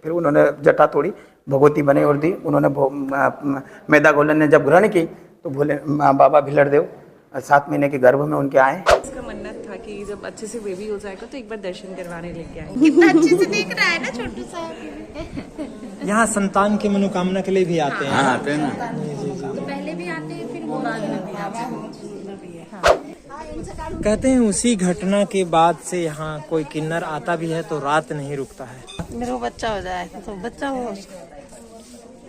फिर उन्होंने जटा तोड़ी, भगवती बने और दी। उन्होंने मैदा गोलन ने जब ग्रहण की तो भोले बाबा भीलड़ देव 7 महीने के गर्भ में उनके आए। इसका मन्नत था कि जब अच्छे से बेबी हो जाएगा तो एक बार दर्शन करवाने लेके आए। कितना अच्छे से दिख रहा है ना छोटू सा। यहाँ संतान की मनोकामना के लिए भी आते हैं। हाँ, आते हैं ना। पहले भी आते हैं, फिर कहते हैं उसी घटना के बाद से यहाँ कोई किन्नर आता भी है तो रात नहीं रुकता है। मेरा बच्चा हो जाए तो बच्चा हो,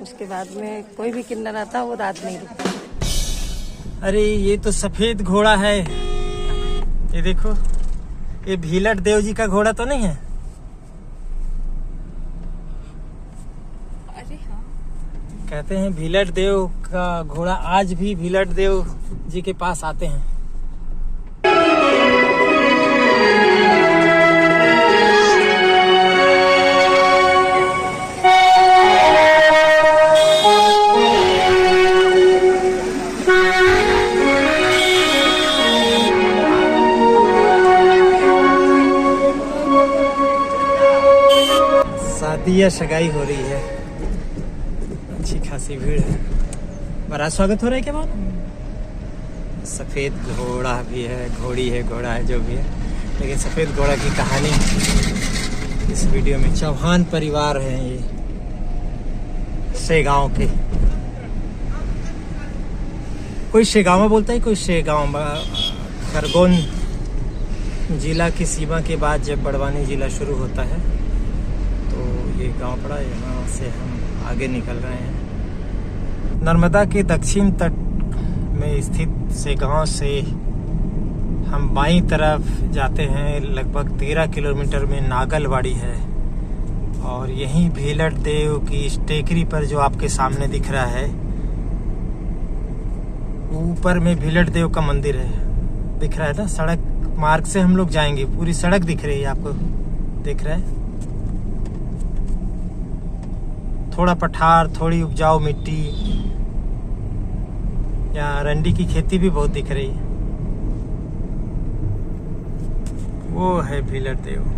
उसके बाद में कोई भी किन्नर आता वो रात नहीं रुकता। अरे ये तो सफेद घोड़ा है, ये देखो, ये भीलड़ देव जी का घोड़ा तो नहीं है? अरे हाँ, कहते हैं भीलड़ देव का घोड़ा आज भी भीलड़ देव जी के पास आते हैं। शादी या सगाई हो रही है, अच्छी खासी भीड़ है। बड़ा स्वागत हो रहा है क्या बात? सफेद घोड़ा भी है, घोड़ी है, घोड़ा है, जो भी है, लेकिन सफेद घोड़ा की कहानी इस वीडियो में। चौहान परिवार है ये, शेगांव के। कोई शेगांव बोलता है, कोई शेगांव। खरगोन जिला की सीमा के बाद जब बड़वानी जिला शुरू होता है तो ये गांव पड़ा। यहाँ से हम आगे निकल रहे हैं। नर्मदा के दक्षिण तट में स्थित शेगांव से हम बाईं तरफ जाते हैं। लगभग 13 किलोमीटर में नागलवाड़ी है और यहीं भीलड़ देव की इस टेकरी पर जो आपके सामने दिख रहा है, ऊपर में भीलड़ देव का मंदिर है। दिख रहा है ना, सड़क मार्ग से हम लोग जाएंगे। पूरी सड़क दिख रही है आपको, दिख रहा है? थोड़ा पठार, थोड़ी उपजाऊ मिट्टी, यहाँ रंडी की खेती भी बहुत दिख रही है। वो है भीलड़ देव।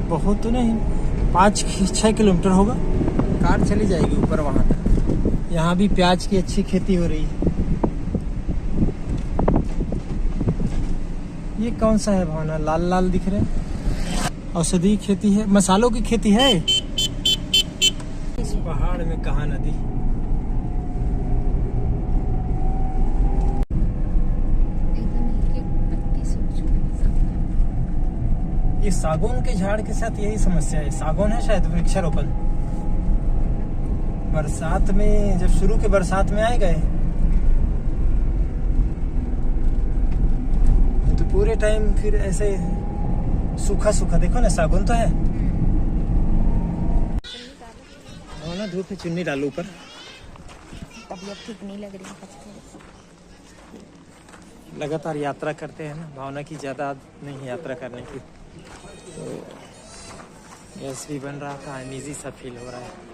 बहुत तो नहीं, 5-6 किलोमीटर होगा। कार चली जाएगी ऊपर वहां तक। यहाँ भी प्याज की अच्छी खेती हो रही है। ये कौन सा है भावना, लाल लाल दिख रहे हैं? औषधि खेती है, मसालों की खेती है। इस पहाड़ में कहाँ नदी? ये सागौन के झाड़ के साथ यही समस्या है। सागौन है शायद, वृक्षारोपण। बरसात में, जब शुरू के बरसात में आए गए तो पूरे टाइम फिर ऐसे सूखा सूखा। देखो ना, सागौन तो है। ना धूप में चुन्नी डालो ऊपर। तबीयत ठीक नहीं लग रही है। लगातार यात्रा करते हैं ना, भावना की ज्यादा नहीं यात्रा करने की, तो गैस भी बन रहा था, अनईजी सा फील हो रहा है।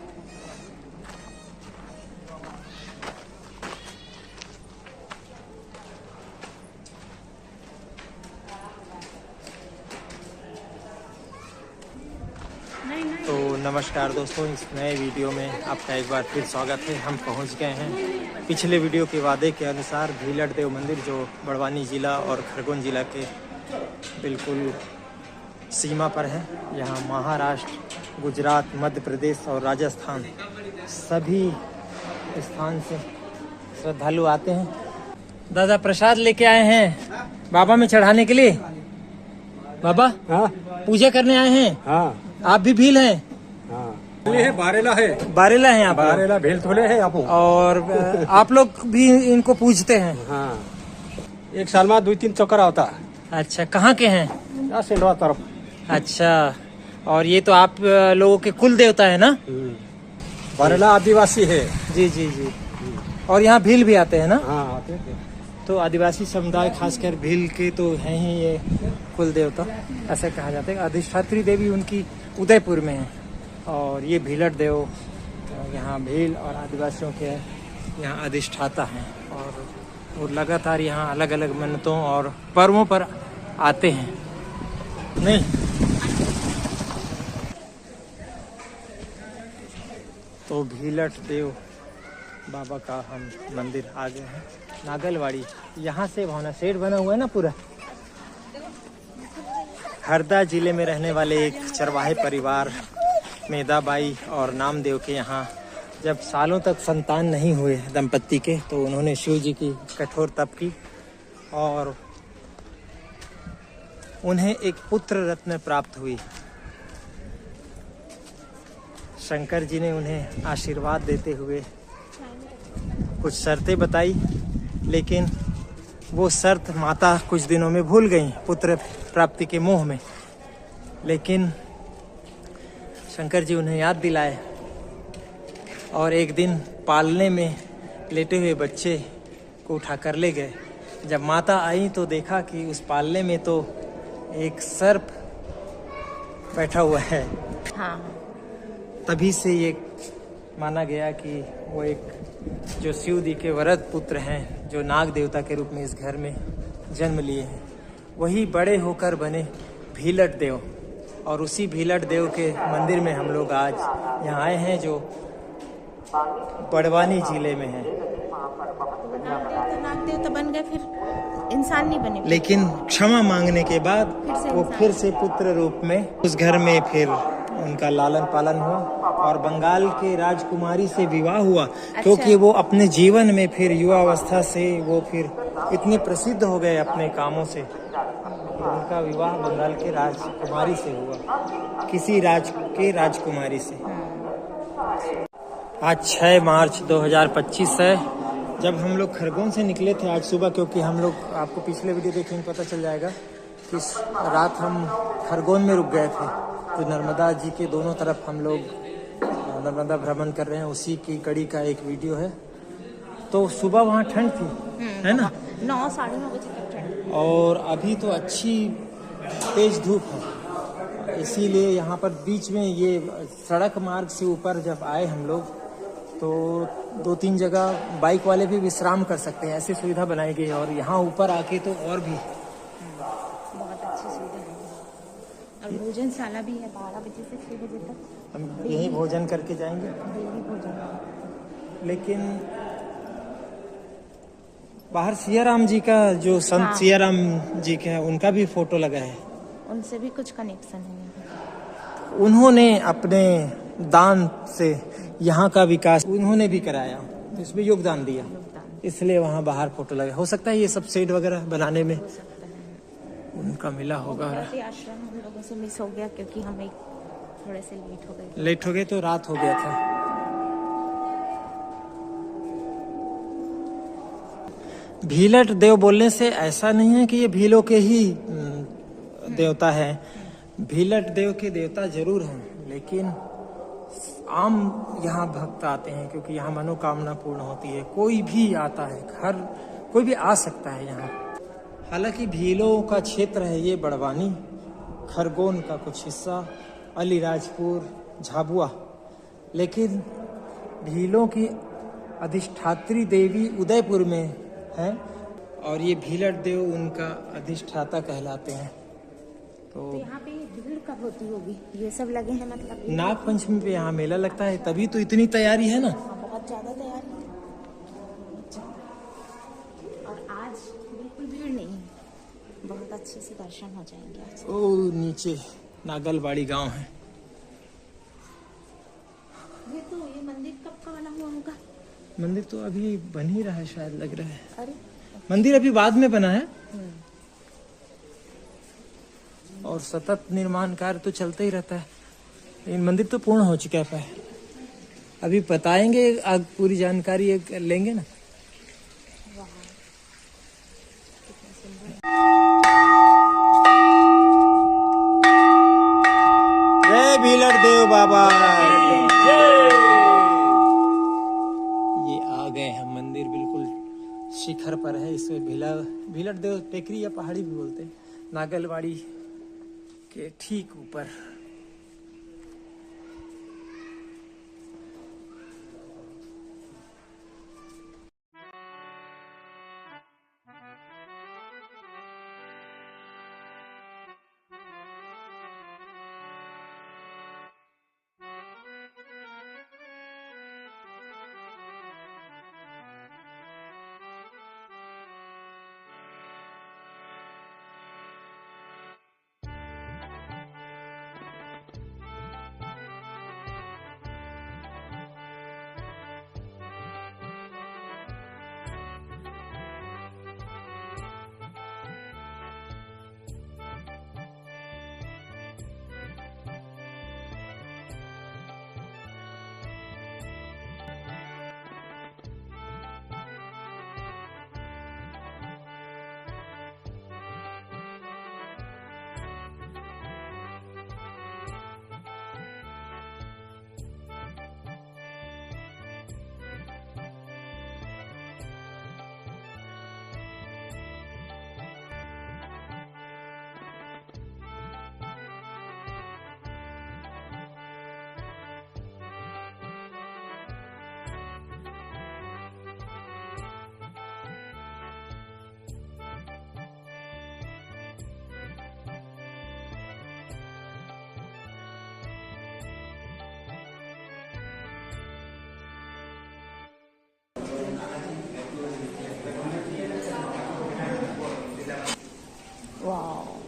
तो नमस्कार दोस्तों, इस नए वीडियो में आपका एक बार फिर स्वागत है। हम पहुंच गए हैं पिछले वीडियो के वादे के अनुसार भीलड़ देव मंदिर, जो बड़वानी ज़िला और खरगोन ज़िला के बिल्कुल सीमा पर है। यहाँ महाराष्ट्र, गुजरात, मध्य प्रदेश और राजस्थान सभी स्थान से श्रद्धालु आते हैं। दादा प्रसाद लेके आए हैं बाबा में चढ़ाने के लिए। बाबा पूजा करने आए हैं। हाँ, आप भी भील हैं? हाँ, बारेला है। बारेला हैं आप? बारेला भेल थोड़े है आप। और आप लोग भी इनको पूजते हैं? हाँ, एक साल में 2-3 चक्कर आता है। अच्छा, कहाँ के हैं? सेंधवा तरफ। अच्छा, और ये तो आप लोगों के कुल देवता है ना? बारेला आदिवासी है। जी जी जी। और यहाँ भील भी आते हैं ना? हाँ आते थे। तो आदिवासी समुदाय खासकर भील के तो हैं ही ये कुल देवता, ऐसे कहा जाता है। अधिष्ठात्री देवी उनकी उदयपुर में है और ये भीलट देव यहाँ भील और आदिवासियों के यहाँ अधिष्ठाता हैं और वो लगातार यहाँ अलग अलग मन्नतों और पर्वों पर आते हैं। नहीं, तो भीलट देव बाबा का हम मंदिर आ गए हैं। नागलवाड़ी यहाँ से भावना शेड बना हुआ है ना पूरा। हरदा जिले में रहने वाले एक चरवाहे परिवार मेदाबाई और नामदेव के यहाँ जब सालों तक संतान नहीं हुए दंपत्ति के, तो उन्होंने शिव जी की कठोर तप की और उन्हें एक पुत्र रत्न प्राप्त हुई। शंकर जी ने उन्हें आशीर्वाद देते हुए कुछ शर्तें बताई, लेकिन वो शर्त माता कुछ दिनों में भूल गई पुत्र प्राप्ति के मोह में। लेकिन शंकर जी उन्हें याद दिलाए और एक दिन पालने में लेटे हुए बच्चे को उठाकर ले गए। जब माता आई तो देखा कि उस पालने में तो एक सर्प बैठा हुआ है। हाँ। तभी से ये माना गया कि वो एक जो शिव जी के वरद पुत्र हैं, जो नाग देवता के रूप में इस घर में जन्म लिए हैं, वही बड़े होकर बने भीलट देव। और उसी भीलट देव के मंदिर में हम लोग आज यहाँ आए हैं, जो बड़वानी जिले में है। नाग देवता बन गए, फिर इंसान नहीं बने। लेकिन क्षमा मांगने के बाद वो फिर से पुत्र रूप में उस घर में फिर उनका लालन पालन हुआ और बंगाल के राजकुमारी से विवाह हुआ। क्योंकि वो अपने जीवन में फिर युवावस्था से वो फिर इतने प्रसिद्ध हो गए अपने कामों से, उनका विवाह बंगाल के राजकुमारी से हुआ, किसी राजकुमारी से। आज 6 मार्च 2025 है, जब हम लोग खरगोन से निकले थे आज सुबह, क्योंकि हम लोग, आपको पिछले वीडियो देखेंगे पता चल जाएगा कि रात हम खरगोन में रुक गए थे। तो नर्मदा जी के दोनों तरफ हम लोग नर्मदा भ्रमण कर रहे हैं, उसी की कड़ी का एक वीडियो है। तो सुबह वहाँ ठंड थी, है ना? 9 साढ़े 9 बजे तक ठंड। और अभी तो अच्छी तेज धूप है, इसीलिए यहाँ पर बीच में ये सड़क मार्ग से ऊपर जब आए हम लोग, तो 2-3 जगह बाइक वाले भी विश्राम कर सकते हैं, ऐसी सुविधा बनाई गई है। और यहाँ ऊपर आके तो और भी बहुत अच्छी सुविधा है। और भोजनशाला भी है 12 बजे से 6 बजे तक। हम यहीं भोजन करके जाएंगे। डेली भोजन। लेकिन बाहर सियाराम जी का, जो संत सियाराम जी के हैं, उनका भी फोटो लगा है। उनसे भी कुछ कनेक्शन है। उन्होंने अपने दान से यहाँ का विकास उन्होंने भी कराया, तो इसमें योगदान दिया, इसलिए वहाँ बाहर फोटो लगा। हो सकता है ये सब शेड वगैरह बनाने में उनका मिला होगा। आश्रम हम लोगों से मिस हो गया, क्योंकि हम एक थोड़े से लेट हो गए तो रात हो गया था। भीलट देव बोलने से ऐसा नहीं है कि ये भीलों के ही देवता है। भीलट देव के देवता जरूर हैं, लेकिन आम यहाँ भक्त आते हैं क्योंकि यहाँ मनोकामना पूर्ण होती है। कोई भी आता है, कोई भी आ सकता है यहाँ। हालांकि भीलों का क्षेत्र है ये बड़वानी, खरगोन का कुछ हिस्सा, अलीराजपुर, झाबुआ, लेकिन भीलों की अधिष्ठात्री देवी उदयपुर में है और ये भीलट देव उनका अधिष्ठाता कहलाते हैं। तो यहाँ पे भीड़ कब होती होगी? ये सब लगे हैं मतलब नाग पंचमी पे यहाँ मेला लगता है, तभी तो इतनी तैयारी है ना। बहुत ज्यादा तैयारी है। और आज बिल्कुल भीड़ नहीं है, बहुत अच्छे से दर्शन हो जाएंगे आज। ओ नीचे नागलवाड़ी गांव है। ये मंदिर कब का बना हुआ होगा? मंदिर तो अभी बन ही रहा है, शायद लग रहा है। अरे मंदिर अभी बाद में बना है और सतत निर्माण कार्य तो चलता ही रहता है, लेकिन मंदिर तो पूर्ण हो चुका है। अभी बताएंगे, आज पूरी जानकारी लेंगे ना। बाबा ये आ गए हम मंदिर बिल्कुल शिखर पर है। इसमें भीलड़ देव टेकरी या पहाड़ी भी बोलते हैं, नागलवाड़ी के ठीक ऊपर।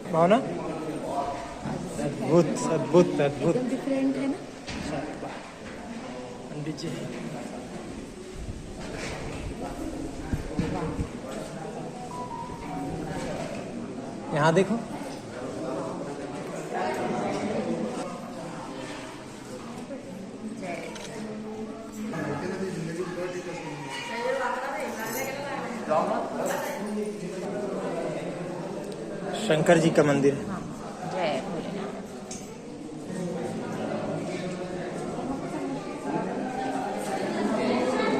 भावना अद्भुत अद्भुत अद्भुत डिफरेंट है ना। पंडित जी यहाँ देखो, शंकर जी का मंदिर है। जय भोलेनाथ।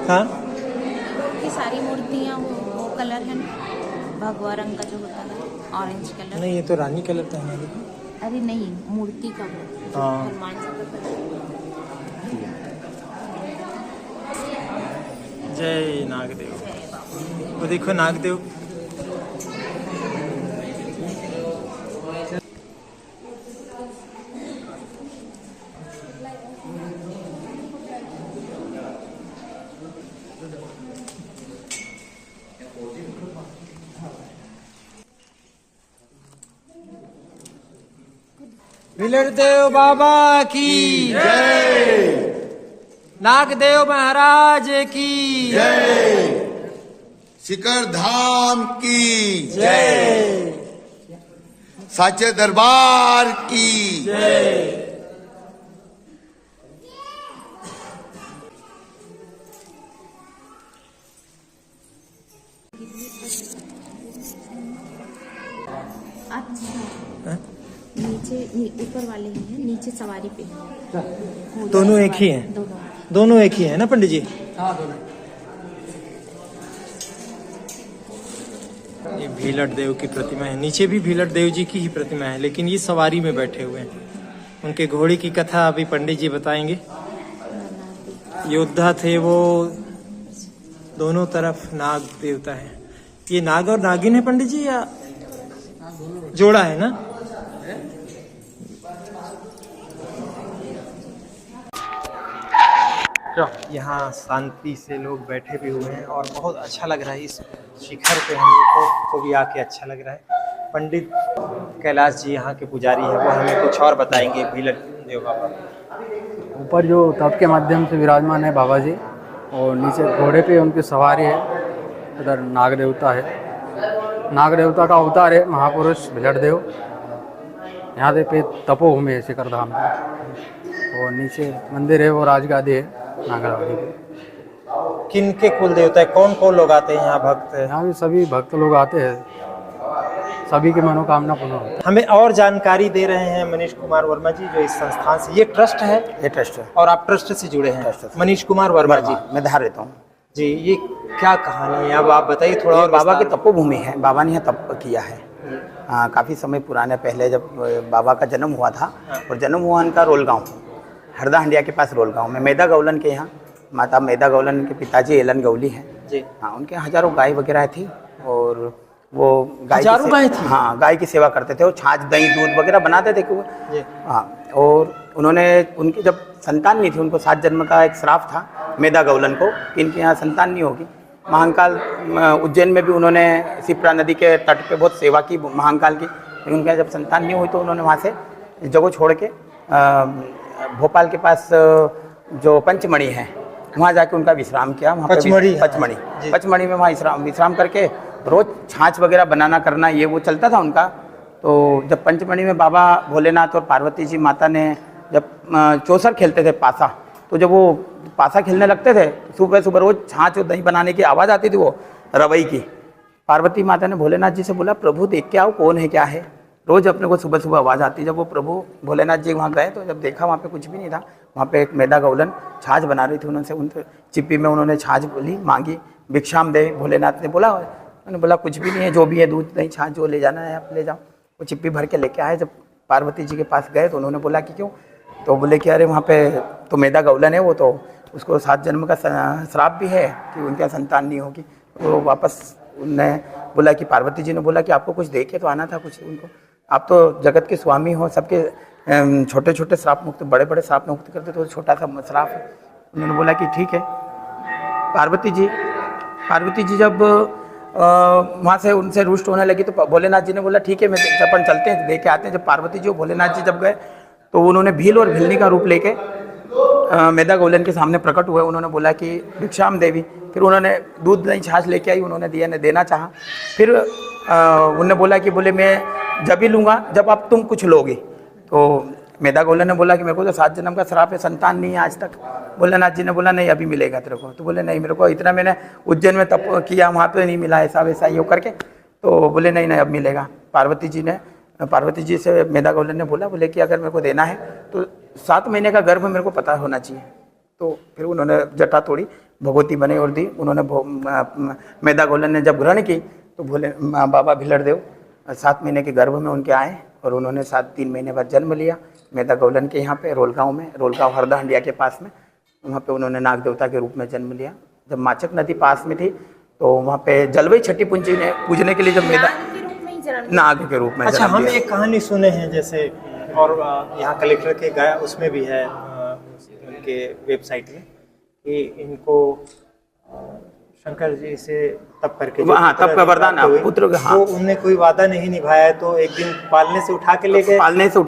हाँ ये सारी मूर्तियाँ वो कलर है ना, भगवा रंग का जो होता है, ऑरेंज कलर। नहीं, ये तो रानी कलर का है। अरे नहीं, मूर्ति का वो हाँ। हनुमान जी का कलर। जय नागदेव। वो देखो नागदेव। भीलड़ देव बाबा की जय, नागदेव महाराज की जय, शिखर धाम की जय, साचे दरबार की जय। अच्छा, नीचे ऊपर वाले ही हैं, नीचे सवारी पे दोनों एक ही हैं? दोनों एक ही हैं ना पंडित जी? ये भीलड़ देव की प्रतिमा है। नीचे भी भीलड़ देव जी की ही प्रतिमा है, लेकिन ये सवारी में बैठे हुए हैं। उनके घोड़े की कथा अभी पंडित जी बताएंगे। योद्धा थे वो, दोनों तरफ नाग देवता है। ये नाग और नागिन है पंडित जी या जोड़ा है ना? यहाँ शांति से लोग बैठे भी हुए हैं और बहुत अच्छा लग रहा है। इस शिखर पे हम लोग को भी आके अच्छा लग रहा है। पंडित कैलाश जी यहाँ के पुजारी हैं, वो हमें कुछ और बताएंगे भीलड़ देव बाबा। ऊपर जो तप के माध्यम से विराजमान है बाबा जी, और नीचे घोड़े पे उनकी सवारी है। उधर नाग देवता है, नाग देवता का अवतार है महापुरुष भीलड़ देव। यहाँ पे तपोभूमि है शिखर धाम में, और नीचे मंदिर है, वो राजगादी है नागलवाड़ी की। किन के कुल देवता है? कौन कौन लोग आते हैं यहाँ भक्त? यहाँ भी सभी भक्त लोग आते हैं। सभी की मनोकामना पूर्ण हो। हमें और जानकारी दे रहे हैं मनीष कुमार वर्मा जी, जो इस संस्थान से, ये ट्रस्ट है ये ट्रस्ट है। और आप ट्रस्ट से जुड़े हैं। ट्रस्ट से। मनीष कुमार वर्मा जी मैं धार रहता हूँ जी, ये क्या कहानी है, अब आप बताइए थोड़ा। और बाबा की विस्तार। तपोभूमि है, बाबा ने यहाँ तप किया है। हाँ, काफ़ी समय पुराने पहले जब बाबा का जन्म हुआ था, और जन्म हुआ उनका रोल गाँव, हरदा हंडिया के पास रोल गाँव में, मेधा गौलन के यहाँ, माता मेधा गौलन के पिताजी एलन गौली हैं जी। हाँ, उनके हजारों गाय वगैरह थी, और वो हजारों गाय थी? हाँ, गाय की सेवा करते थे, और छाछ दही दूध वगैरह बनाते थे कि जी। हाँ, और उन्होंने, उनकी जब संतान नहीं थी, उनको 7 जन्म का एक श्राप था मेधा गौलन को कि इनके यहाँ संतान नहीं होगी। महाकाल उज्जैन में भी उन्होंने शिप्रा नदी के तट पे बहुत सेवा की महाकाल की, लेकिन उनके यहाँ जब संतान नहीं हुई तो उन्होंने वहाँ से जगह छोड़ के भोपाल के पास जो पंचमढ़ी है वहाँ जाके उनका विश्राम किया। वहाँ पचमढ़ी है। पचमढ़ी में वहाँ विश्राम करके रोज छाछ वगैरह बनाना करना ये वो चलता था उनका। तो जब पंचमढ़ी में बाबा भोलेनाथ और पार्वती जी माता ने जब चौसर खेलते थे पासा, तो जब वो पासा खेलने लगते थे, सुबह सुबह रोज छाछ और दही बनाने की आवाज़ आती थी, वो रवई की। पार्वती माता ने भोलेनाथ जी से बोला, प्रभु देख के आओ कौन है क्या है। रोज़ अपने को सुबह सुबह आवाज़ आती। जब वो प्रभु भोलेनाथ जी वहाँ गए तो जब देखा वहाँ पे कुछ भी नहीं था, वहाँ पे एक मेधा गौलन छाछ बना रही थी, उनसे उनसे चिप्पी में उन्होंने छाछ बोली, मांगी, भिक्षाम दे। भोलेनाथ ने बोला, उन्होंने बोला कुछ भी नहीं है, जो भी है दूध दही छाछ जो ले जाना है आप ले जाओ। वो चिप्पी भर के लेके आए। जब पार्वती जी के पास गए तो उन्होंने बोला कि क्यों, तो बोले कि अरे वहाँ पे तो मेधा गौलन है, वो तो उसको 7 जन्म का श्राप भी है कि उनके संतान नहीं होगी। तो वापस उनने बोला कि पार्वती जी ने बोला कि आपको कुछ देखे तो आना था कुछ उनको, आप तो जगत के स्वामी हो, सबके छोटे छोटे श्राप मुक्त, बड़े बड़े श्राप मुक्त करते, तो छोटा सा श्राप है। उन्होंने बोला कि ठीक है। पार्वती जी जब वहाँ से उनसे रुष्ट होने लगी तो भोलेनाथ जी ने बोला ठीक है, मैं अपन चलते हैं देख के आते हैं। जब पार्वती जी और भोलेनाथ जी जब गए तो उन्होंने भील और भिलनी का रूप लेके मेधा गौलन के सामने प्रकट हुए। उन्होंने बोला कि भिक्षाम देवी। फिर उन्होंने दूध दही छाछ लेके आई, उन्होंने दिया ने देना चाहा। फिर उन्होंने बोला कि बोले मैं जब ही लूँगा जब आप तुम कुछ लोगे। तो मेधा गौलन ने बोला कि मेरे को तो 7 जन्म का श्राप है, संतान नहीं है आज तक। भोलेनाथ जी ने बोला नहीं अभी मिलेगा तेरे को। तो बोले नहीं, मेरे को इतना मैंने उज्जैन में तप किया, वहाँ पे नहीं मिला, ऐसा वैसा ये करके। तो बोले नहीं अब मिलेगा। पार्वती जी से मेधा गौलन ने बोले कि अगर मेरे को देना है तो 7 महीने का गर्भ मेरे को पता होना चाहिए। तो फिर उन्होंने जटा तोड़ी, भगवती बने और दी। उन्होंने मेधा गौलन ने जब ग्रहण की तो बाबा भिलड़ देव 7 महीने के गर्भ में उनके आए, और उन्होंने 3 महीने बाद जन्म लिया मेधा गौलन के यहाँ पे रोलगांव हरदा हंडिया के पास में। वहाँ पे उन्होंने नाग देवता के रूप में जन्म लिया। जब माचक नदी पास में थी तो वहाँ पे जलवई छठी पूंजी ने पूजने के लिए जब मेधा नाग के रूप में। अच्छा, हम एक कहानी सुने हैं जैसे, और यहाँ कलेक्टर के गया उसमें भी है उनके वेबसाइट में, कि इनको शंकर जी से तप करके हाँ, तप का वरदान पुत्र का, हाँ। तो उनने कोई वादा नहीं निभाया, तो एक दिन पालने से उठा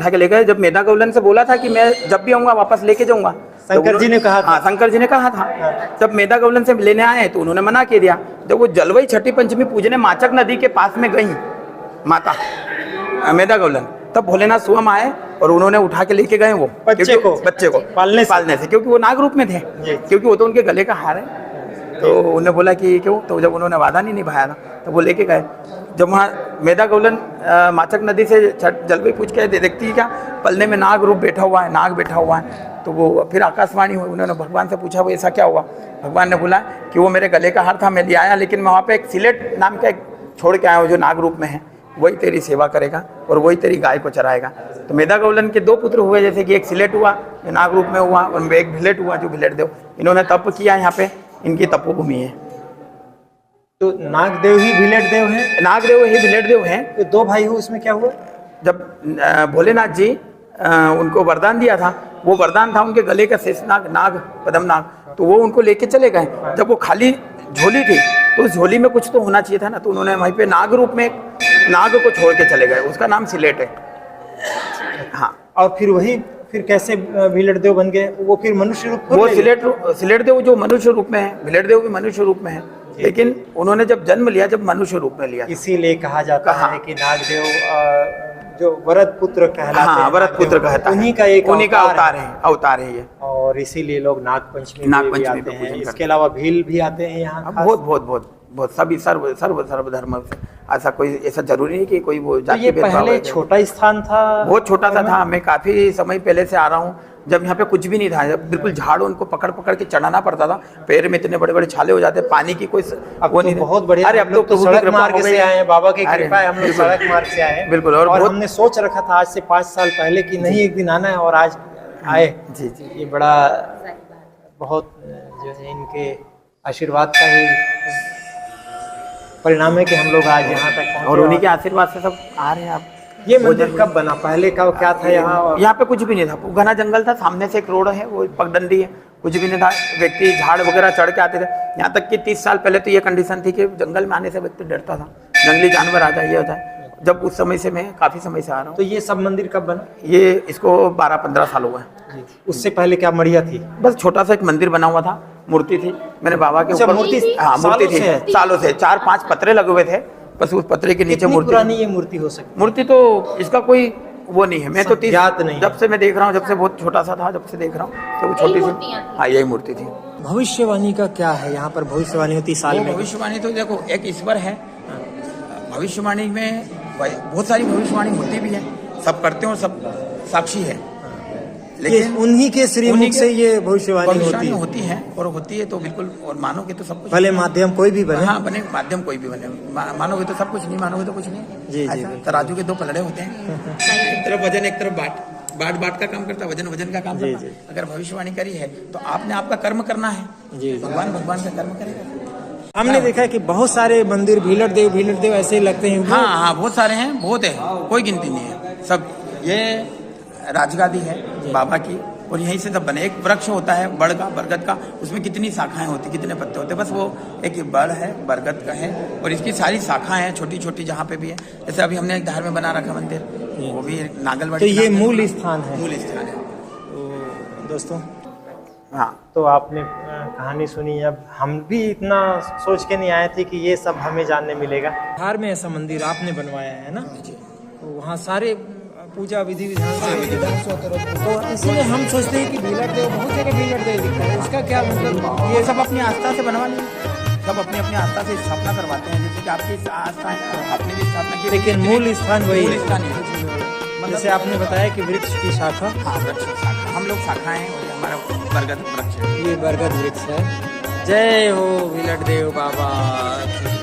के ले गए। जब मेधा गौलन से बोला था कि मैं जब भी आऊंगा वापस लेके जाऊंगा, शंकर जी ने कहा था। हाँ, शंकर जी ने कहा था। जब मेधा गौलन से लेने आए तो उन्होंने मना कर दिया। जब वो जलवई छठी पंचमी पूजने माचक नदी के पास में गई माता मेधा गौलन, तब भोलेनाथ स्वयं आए और उन्होंने उठा के लेके गए वो बच्चे को पालने से, क्योंकि वो नाग रूप में थे, क्योंकि वो तो उनके गले का हार है। तो उन्होंने बोला कि क्यों, तो जब उन्होंने वादा नहीं निभाया था तो वो लेके गए। जब वहाँ मेधा गौलन माचक नदी से जलवई पूछ के देखती है क्या पलने में नाग रूप बैठा हुआ है, नाग बैठा हुआ है। तो वो फिर आकाशवाणी हुई, उन्होंने भगवान से पूछा वो ऐसा क्या हुआ। भगवान ने बोला कि वो मेरे गले का हार था, मैं ले आया, लेकिन मैं वहाँ पे एक सिलेट नाम का एक छोड़ के आया हूँ जो नाग रूप में है, वही तेरी सेवा करेगा और वही तेरी गाय को चराएगा। तो मेधा गौलन के 2 पुत्र हुए, जैसे कि एक सिलेट हुआ जो नाग रूप में हुआ, और एक भिलेट हुआ जो भिलेट देव। इन्होंने तप किया, यहाँ पे इनकी तपोभूमि है। तो नागदेव ही भिलेट देव है? नागदेव ही भिलेट देव हैं। तो 2 भाई हुए, उसमें क्या हुआ? जब भोलेनाथ जी उनको वरदान दिया था, वो वरदान था उनके गले का शेषनाग पद्म नाग, तो वो उनको लेके चले गए। जब वो खाली झोली थी तो उस झोली में कुछ तो होना चाहिए था ना, तो उन्होंने वहीं पे नाग रूप में नाग को छोड़ के चले गए, उसका नाम सिलेट है। हाँ, और फिर कैसे भिलेट देव बन गए? वो फिर मनुष्य रूप, वो सिलेट देव जो मनुष्य रूप में है, भिलेट देव भी मनुष्य रूप में है, लेकिन उन्होंने जब जन्म लिया जब मनुष्य रूप में लिया। इसीलिए कहा जाता है कि नागदेव जो वरद पुत्र कहलाते हैं, हाँ, वरद पुत्र कहता है, उन्हीं का अवतार है ये। और इसीलिए लोग नाग पंचमी भी आते हैं। इसके अलावा भील भी आते हैं यहाँ, बहुत सभी सर्व धर्म से, ऐसा कोई ऐसा जरूरी नहीं कि कोई वो तो जाति ये भेदभाव पहले है। छोटा स्थान था, बहुत छोटा सा था। मैं काफी समय पहले से आ रहा हूँ, जब यहाँ पे कुछ भी नहीं था, जब बिल्कुल झाड़ उनको पकड़ पकड़ के चढ़ाना पड़ता था, पैर में इतने बड़े बड़े छाले हो जाते, पानी की कोई अब वो तो नहीं। बहुत बढ़िया। अरे अब तो तो प्रभु की सड़क कृपा मार्ग हो गई से आए हैं, बाबा की अरे, कृपा है, हम लोग सड़क मार्ग से आए हैं। बिल्कुल। और बहुत- हमने सोच रखा था आज से 5 साल पहले कि नहीं एक दिन आना है, और आज आए। जी जी। ये बड़ा बहुत जो है इनके आशीर्वाद का ही परिणाम है कि हम लोग आज यहाँ तक पहुंचे। और उन्हीं के आशीर्वाद से सब आ रहे हैं आप। ये मंदिर कब बना, पहले का क्या था यहाँ? और यहाँ पे कुछ भी नहीं था, घना जंगल था, सामने से एक रोड है, वो पगडंडी है, कुछ भी नहीं था। व्यक्ति झाड़ वगैरह चढ़ के आते थे। यहाँ तक कि 30 साल पहले तो ये कंडीशन थी कि जंगल में आने से व्यक्ति डरता था, जंगली जानवर आ जाए, ये हो जाए। जब उस समय से मैं काफी समय से आ रहा तो हूँ। ये सब मंदिर कब बना? ये इसको 12-15 साल हुआ है। उससे पहले क्या मढ़िया थी? बस छोटा सा एक मंदिर बना हुआ था, मूर्ति थी, मैंने बाबा के अच्छा, ऊपर मूर्ति हाँ मूर्ति सालों से है? थी, सालों से 4-5 पत्रे लगे हुए थे, बस उस पत्रे के नीचे कितनी मूर्ति। पुरानी ये मूर्ति हो सकती मूर्ति तो इसका कोई वो नहीं है, मैं तो 30 याद नहीं। जब से मैं देख रहा हूँ, जब से बहुत छोटा सा था, जब से देख रहा हूँ, तो वो छोटी सी हाँ यही मूर्ति थी। है? भविष्यवाणी का क्या है यहाँ पर? भविष्यवाणी होती साल वो में? भविष्यवाणी तो देखो एक ईश्वर है, भविष्यवाणी में बहुत सारी भविष्यवाणी होती भी है, सब करते हैं और सब साक्षी है, लेकिन उन्हीं के श्रीमुख से ये भविष्यवाणी होती है और होती है तो बिल्कुल, और मानोगे तो सब कुछ। भले माध्यम कोई भी बने। हाँ बने, माध्यम कोई भी बने, मानोगे तो सब कुछ, नहीं मानोगे तो कुछ नहीं। जी, जी, ऐसा तराजू के 2 पलड़े होते हैं, एक तरफ वजन, एक तरफ बाट का काम करता है, वजन का काम करता है। अगर भविष्यवाणी करी है तो आपने आपका कर्म करना है, भगवान का कर्म करेगा। हमने देखा है कि बहुत सारे मंदिर भीलड़ देव ऐसे लगते हैं। हाँ बहुत सारे हैं, बहुत है, कोई गिनती नहीं है सब। ये राजगादी है बाबा की, और यहीं से सब बने। एक वृक्ष होता है बड़ का, बरगद का, उसमें कितनी शाखाएं होती, कितने पत्ते होते, बस वो एक बड़ है, बरगद का है, और इसकी सारी शाखाएं हैं छोटी छोटी जहाँ पे भी है। जैसे अभी हमने एक धार में बना रखा मंदिर, वो भी नागलवाड़ी। तो ये मूल स्थान है। मूल स्थान है। तो दोस्तों, हाँ तो आपने कहानी सुनी। अब हम भी इतना सोच के नहीं आए थे कि ये सब हमें जानने मिलेगा। बिहार में ऐसा मंदिर आपने बनवाया है ना, तो वहाँ सारे पूजा विधि विधान से तो इसलिए हम सोचते हैं कि भीलड़ देव, बहुत जगह भीलड़ देव दिखता है, इसका क्या मतलब? ये सब अपनी आस्था से बनवा लिए, सब अपनी अपनी आस्था से स्थापना करवाते हैं। जैसे कि आपकी आस्था है, आपने भी स्थापना की, लेकिन मूल स्थान वही मूल है। स्थान है। जैसे आपने बताया कि वृक्ष की शाखा, हाँ वृक्ष शाखा, हम लोग शाखाएं हैं, और ये हमारा बरगद वृक्ष है। ये बरगद वृक्ष है। जय हो भीलड़ देव बाबा की।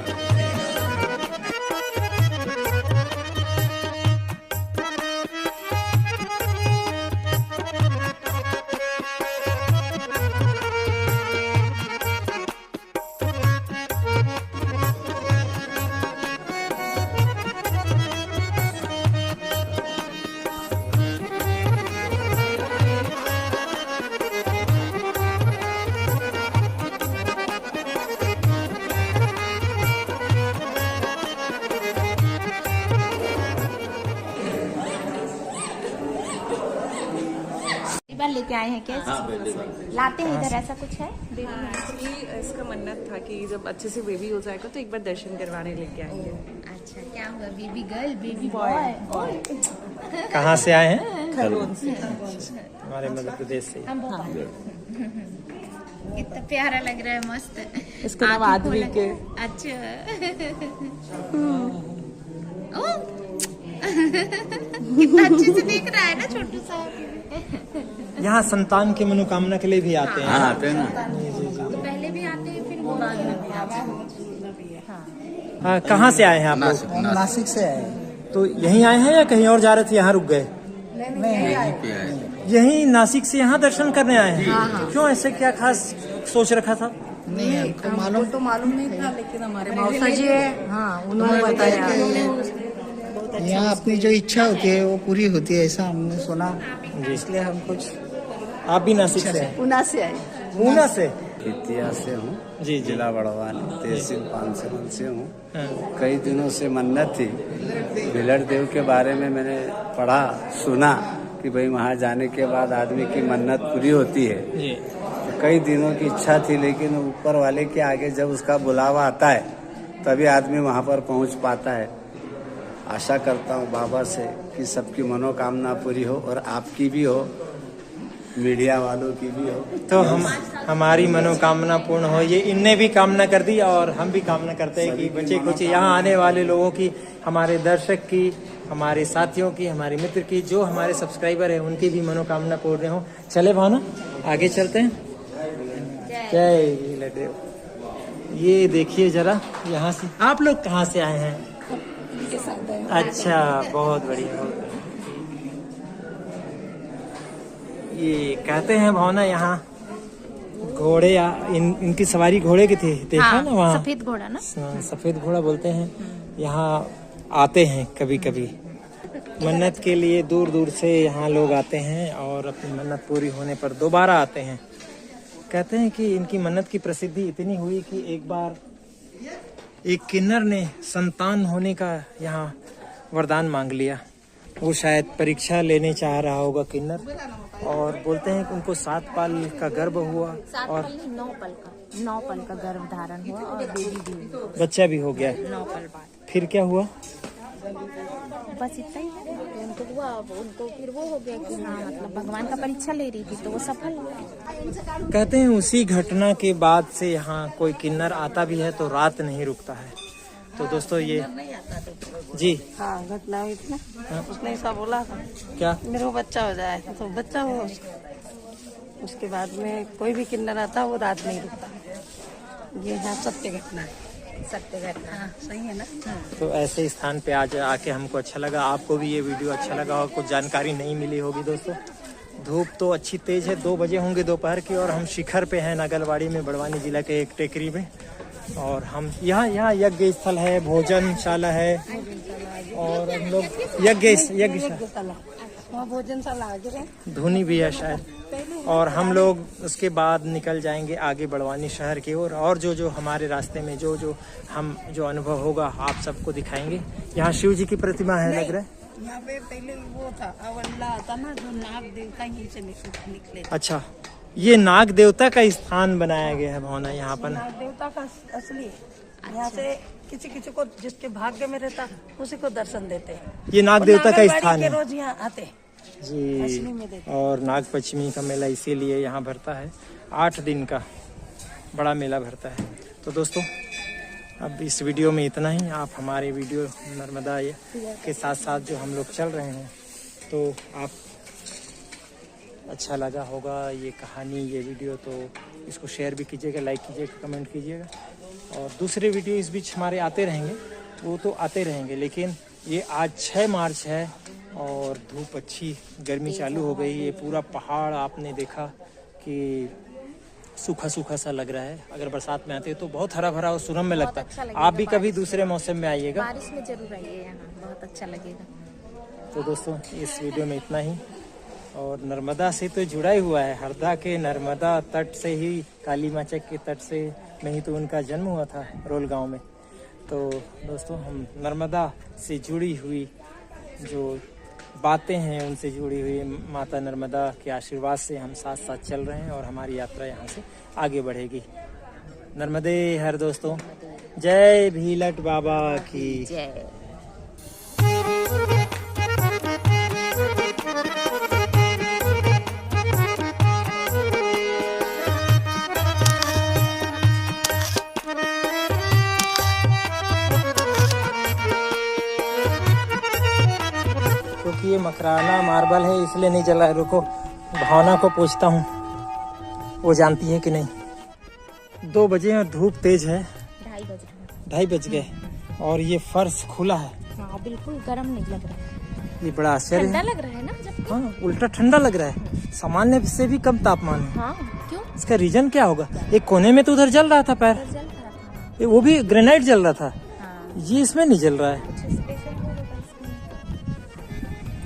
एक बार लेके आए हैं क्या? लाते हैं इधर, ऐसा कुछ है? एक्चुअली इसका मन्नत था कि जब अच्छे से बेबी हो जाएगा तो एक बार दर्शन करवाने लेके आएंगे। अच्छा, क्या हुआ? Baby girl, baby boy? कहाँ से आए हैं? हमारे मध्य प्रदेश से। कितना प्यारा लग रहा है, मस्त। इसका नाम आँखें आदमी खोला- के। अच्छा। कितना अच्छे से देख रहा है ना, छोटू सा। यहाँ संतान की मनोकामना के लिए भी आते हैं। हाँ आते हैं ना। तो पहले भी आते हैं, फिर वो बाद में भी आते हैं। हाँ, कहाँ से आए हैं आप लोग? नासिक से आए। तो यहीं आए हैं या कहीं और जा रहे थे, यहाँ रुक गए? यहीं नासिक से यहाँ दर्शन करने आए हैं? क्यों, ऐसे क्या खास सोच रखा था? नहीं हमको मालूम नहीं था, लेकिन हमारे मौसा जी है, हाँ उन्होंने बताया। यहाँ अपनी जो इच्छा होती है वो पूरी होती है, ऐसा हमने सुना, इसलिए हम कुछ। आप भी नासिक से हैं? ऊना से आए। ऊना से? खितिया से हूँ, जी, जिला बड़वानी, तहसील पानसवन से हूँ। हाँ। कई दिनों से मन्नत थी, भीलड़ देव के बारे में मैंने पढ़ा, सुना कि भाई वहाँ जाने के बाद आदमी की मन्नत पूरी होती है। जी। तो कई दिनों की इच्छा थी, लेकिन ऊपर वाले के आगे जब उसका बुलावा आता है तभी आदमी वहाँ पर पहुँच पाता है। आशा करता हूँ बाबा से कि सबकी मनोकामना पूरी हो और आपकी भी हो। मीडिया वालों की भी हो। तो हमारी मनोकामना पूर्ण हो, ये इनने भी कामना कर दी और हम भी कामना करते हैं कि बच्चे कुछ यहाँ आने वाले लोगों की, हमारे दर्शक की, हमारे साथियों की, हमारे मित्र की, जो हमारे सब्सक्राइबर हैं उनकी भी मनोकामना पूर्ण हो। चले भावना आगे चलते हैं। जय भीलदेव। ये देखिए जरा, यहाँ से आप लोग कहाँ से आए हैं? अच्छा, बहुत बढ़िया। ये कहते हैं भावना यहाँ घोड़े इनकी सवारी घोड़े की थी, देखा ना वहाँ सफेद घोड़ा ना, सफेद घोड़ा बोलते हैं। यहाँ आते हैं कभी कभी मन्नत के लिए, दूर दूर से यहाँ लोग आते हैं और अपनी मन्नत पूरी होने पर दोबारा आते हैं। कहते हैं कि इनकी मन्नत की प्रसिद्धि इतनी हुई कि एक बार एक किन्नर ने संतान होने का यहाँ वरदान मांग लिया। वो शायद परीक्षा लेने चाह रहा होगा किन्नर, और बोलते हैं कि उनको 7 पल का गर्भ हुआ और 9 पल का गर्भ धारण हुआ और बेबी भी हुआ, बच्चा भी हो गया। 9 पल बाद फिर क्या हुआ? बस इतना ही है। उनको हुआ, उनको फिर वो हो गया कि हाँ मतलब भगवान का परीक्षा ले रही थी तो वो सफल हुआ। कहते हैं उसी घटना के बाद से यहाँ कोई किन्नर आता भी है तो रात नहीं रुकता है। तो दोस्तों ये जी हाँ घटना हुई थी ना, उसने ऐसा बोला था क्या मेरे को बच्चा हो जाए, तो बच्चा हो। उसके बाद में कोई भी किन्नर आता वो रात नहीं रुकता। ये यहाँ सत्य घटना है, सत्य घटना। हाँ, सही है ना। तो ऐसे स्थान पे आज आके हमको अच्छा लगा, आपको भी ये वीडियो अच्छा लगा और कुछ जानकारी नहीं मिली होगी। दोस्तों धूप तो अच्छी तेज है, 2 बजे होंगे दोपहर की, और हम शिखर पे हैं नागलवाड़ी में, बड़वानी जिला के एक टेकरी में। और हम यहाँ यज्ञ स्थल है, भोजनशाला है, और हम लोग यज्ञशाला, वहाँ भोजनशाला आगे है, धुनी भी है शायद। और हम लोग उसके बाद निकल जाएंगे आगे बड़वानी शहर की ओर, और जो हमारे रास्ते में जो अनुभव होगा आप सबको दिखाएंगे। यहाँ शिव जी की प्रतिमा है लग रहा है। यहाँ पे पहले वो था अवल्ला आता ना, जो नाग देवता यहीं से निकले। अच्छा, ये नाग देवता का स्थान बनाया गया है भावना यहाँ पर। नाग देवता का असली यहाँ से किसी को जिसके भाग्य में रहता उसी को दर्शन देते हैं। ये नाग देवता का स्थान है, रोज यहाँ आते जी। और नाग पंचमी का मेला इसीलिए यहाँ भरता है, 8 दिन का बड़ा मेला भरता है। तो दोस्तों अब इस वीडियो में इतना ही। आप हमारे वीडियो नर्मदा के साथ साथ जो हम लोग चल रहे हैं, तो आप अच्छा लगा होगा ये कहानी, ये वीडियो, तो इसको शेयर भी कीजिएगा, लाइक कीजिएगा, कमेंट कीजिएगा। और दूसरे वीडियो इस बीच हमारे आते रहेंगे, वो तो आते रहेंगे, लेकिन ये आज 6 मार्च है और धूप अच्छी, गर्मी चालू हो गई। ये पूरा पहाड़ आपने देखा कि सूखा सूखा सा लग रहा है। अगर बरसात में आते हैं तो बहुत हरा भरा और सुरम्य में लगता है। आप भी कभी दूसरे मौसम में आइएगा, बारिश में जरूर आइए, यहाँ बहुत अच्छा लगेगा। तो दोस्तों इस वीडियो में इतना ही। और नर्मदा से तो जुड़ा ही हुआ है, हरदा के नर्मदा तट से ही, काली माचक के तट से में ही तो उनका जन्म हुआ था, रोल गांव में। तो दोस्तों हम नर्मदा से जुड़ी हुई जो बातें हैं, उनसे जुड़ी हुई माता नर्मदा के आशीर्वाद से हम साथ साथ चल रहे हैं और हमारी यात्रा यहाँ से आगे बढ़ेगी। नर्मदे हर दोस्तों, जय भीलट बाबा की जय। क्योंकि ये मकराना मार्बल है इसलिए नहीं जल रहा है। रुको भावना को पूछता हूँ, वो जानती है कि नहीं। 2 बजे और धूप तेज है, 2:30 बज गए और ये फर्श खुला है। हाँ बिल्कुल गर्म नहीं लग रहा है, ये बड़ा आश्चर्य ठंडा है। लग रहा है ना जब। हाँ उल्टा ठंडा लग रहा है, सामान्य से भी कम तापमान है। हाँ क्यों? इसका रीजन क्या होगा? एक कोने में तो उधर जल रहा था पैर, जल रहा था। वो भी ग्रेनाइट जल रहा था, हाँ ये इसमें नहीं जल रहा है। कुछ स्पेशल होगा इसमें।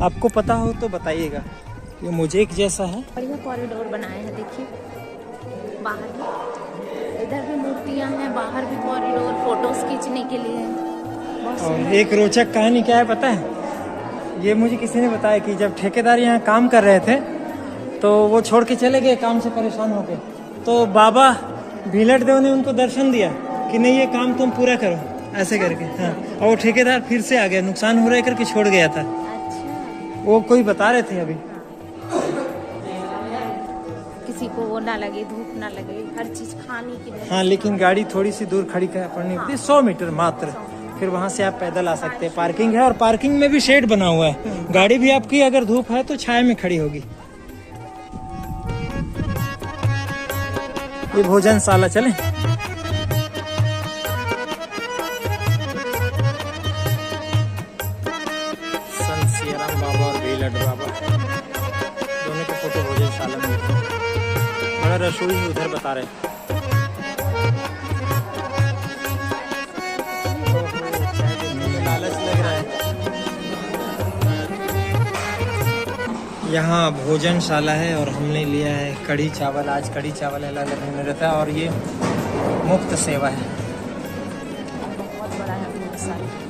आपको पता हो तो बताइएगा। ये मोज़ेक जैसा है, बढ़िया कॉरिडोर बनाया है, देखिए बाहर भी, इधर भी मूर्तियां हैं, बाहर भी कॉरिडोर, फोटोज खींचने के लिए। और एक रोचक कहानी क्या है पता है? ये मुझे किसी ने बताया कि जब ठेकेदार यहाँ काम कर रहे थे तो वो छोड़ के चले गए काम से परेशान होके, तो बाबा भीलट देव ने उनको दर्शन दिया कि नहीं ये काम तुम पूरा करो, ऐसे करके। हाँ, और वो ठेकेदार फिर से आ गया, नुकसान हो रहा है करके छोड़ गया था। अच्छा वो कोई बता रहे थे अभी। को वो ना लगे, धूप ना लगे, हर चीज खाने की व्यवस्था। हाँ, लेकिन गाड़ी थोड़ी सी दूर खड़ी करनी होती है, 100 मीटर मात्र। फिर वहाँ से आप पैदल आ सकते हैं। पार्किंग है और पार्किंग में भी शेड बना हुआ है। गाड़ी भी आपकी अगर धूप है तो छाया में खड़ी होगी। ये भोजनशाला चले। संत सियाराम बाबा और भीलट बाबा दोनों के फोटो भोजनशाला में। बड़ा रसोई है उधर बता रहे। लालच लग रहा है। यहाँ भोजनशाला है और हमने लिया है कढ़ी चावल। आज कढ़ी चावल अलग अलग रहता है और ये मुफ्त सेवा है। बहुत बड़ा है भोजनशाला।